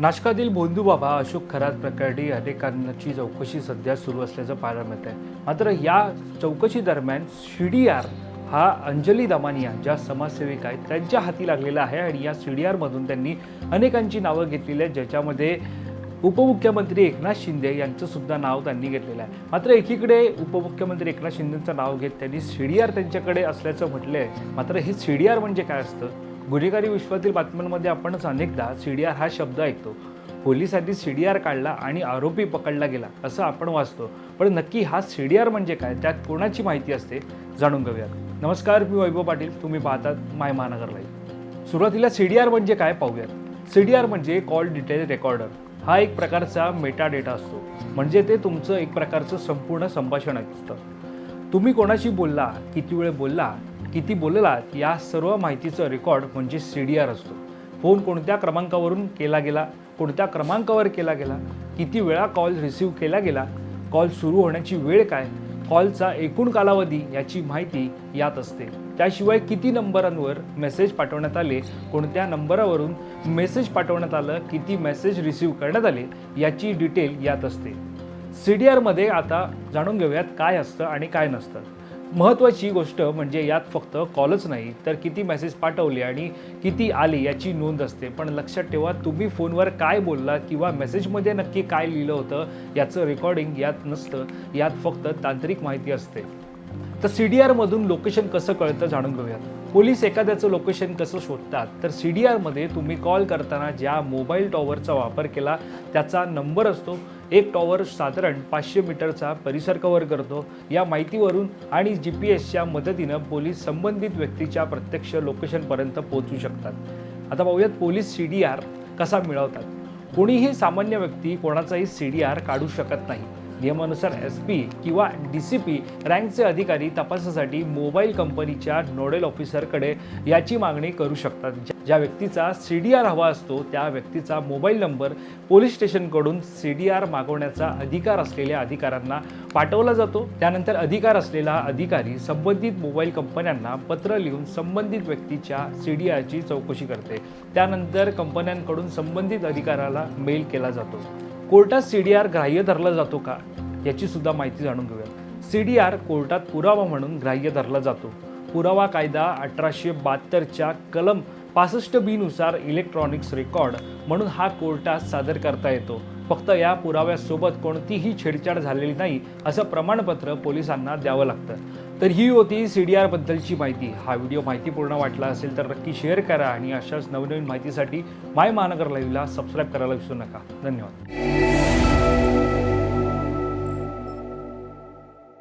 नाशकातील भोंदूबाबा अशोक खरात प्रकरणी अनेकांची चौकशी सध्या सुरू असल्याचं पाहायला मिळत आहे. मात्र या चौकशी दरम्यान CDR हा अंजली दमानिया ज्या समाजसेविका आहेत त्यांच्या हाती लागलेला आहे आणि या CDR मधून त्यांनी अनेकांची नावं घेतलेली आहेत, ज्याच्यामध्ये उपमुख्यमंत्री एकनाथ शिंदे यांचं सुद्धा नाव त्यांनी घेतलेलं आहे. मात्र एकीकडे उपमुख्यमंत्री एकनाथ शिंदेंचं नाव घेत त्यांनी CDR त्यांच्याकडे असल्याचं म्हटलं आहे. मात्र हे CDR म्हणजे काय असतं? गुन्हेगारी विश्वातील बातम्यांमध्ये आपणच अनेकदा CDR हा शब्द ऐकतो. पोलिसांनी CDR काढला आणि आरोपी पकडला गेला असं आपण वाचतो. पण नक्की हा CDR म्हणजे काय, त्यात कोणाची माहिती असते, जाणून घेऊयात. नमस्कार, मी वैभव पाटील, तुम्ही पाहतात माय महानगर लाईव्ह. सुरुवातीला CDR म्हणजे काय पाहूयात. CDR म्हणजे कॉल डिटेल रेकॉर्डर. हा एक प्रकारचा मेटा डेटा असतो, म्हणजे ते तुमचं एक प्रकारचं संपूर्ण संभाषण असतं. तुम्ही कोणाशी बोलला, किती वेळ बोलला, किती बोललात, या सर्व माहितीचं रेकॉर्ड म्हणजे CDR असतो. फोन कोणत्या क्रमांकावरून केला गेला, कोणत्या क्रमांकावर केला गेला, किती वेळा कॉल रिसीव्ह केला गेला, कॉल सुरू होण्याची वेळ काय, कॉलचा एकूण कालावधी याची माहिती यात असते. त्याशिवाय किती नंबरांवर मेसेज पाठवण्यात आले, कोणत्या नंबरावरून मेसेज पाठवण्यात आलं, किती मेसेज रिसीव्ह करण्यात आले याची डिटेल यात असते. CDR मध्ये आता जाणून घेऊयात काय असतं आणि काय नसतं. महत्त्वाची गोष्ट म्हणजे यात फक्त कॉलच नाही तर किती मेसेज पाठवले आणि किती आले याची नोंद असते. पण लक्षात ठेवा, तुम्ही फोनवर काय बोलला किंवा मेसेजमध्ये नक्की काय लिहिलं होतं याचं रेकॉर्डिंग यात नसतं. यात फक्त तांत्रिक माहिती असते. तर CDR मधून लोकेशन कसं कळतं जाणून घेऊयात. पोलीस एखाद्याचं लोकेशन कसं शोधतात, तर CDR मध्ये तुम्ही कॉल करताना ज्या मोबाईल टॉवरचा वापर केला त्याचा नंबर असतो. एक टॉवर साधारण 500 मीटरचा परिसर कव्हर करतो. या माहितीवरून आणि GPSच्या मदतीनं पोलीस संबंधित व्यक्तीच्या प्रत्यक्ष लोकेशनपर्यंत पोहोचू शकतात. आता पाहूयात पोलीस CDR कसा मिळवतात. कोणीही सामान्य व्यक्ती कोणाचाही CDR काढू शकत नाही. नियमानुसार SP किंवा DCP रँकचे अधिकारी तपासासाठी मोबाईल कंपनीच्या नोडल ऑफिसरकडे याची मागणी करू शकतात. ज्या व्यक्तीचा CDR हवा असतो त्या व्यक्तीचा मोबाईल नंबर पोलीस स्टेशनकडून CDR मागवण्याचा अधिकार असलेल्या अधिकाऱ्यांना पाठवला जातो. त्यानंतर अधिकार असलेला अधिकारी संबंधित मोबाईल कंपन्यांना पत्र लिहून संबंधित व्यक्तीच्या CDRची चौकशी करते. त्यानंतर कंपन्यांकडून संबंधित अधिकाऱ्याला मेल केला जातो. कोर्टात CDR ग्राह्य धरला जातो का याची सुद्धा माहिती जाणून घेऊया. CDR कोर्टात पुरावा म्हणून ग्राह्य धरला जातो. पुरावा कायदा 1872च्या कलम 65B नुसार इलेक्ट्रॉनिक्स रेकॉर्ड म्हणून हा कोर्टात सादर करता येतो. फक्त या पुराव्यासोबत कोणतीही छेडछाड झालेली नाही असं प्रमाणपत्र पोलिसांना द्यावं लागतं. तर ही होती CDR बद्दलची माहिती. हा व्हिडिओ माहितीपूर्ण वाटला असेल तर नक्की शेअर करा आणि अशाच नवनवीन माहितीसाठी माय महानगर लाईव्हला सबस्क्राईब करायला विसरू नका. धन्यवाद.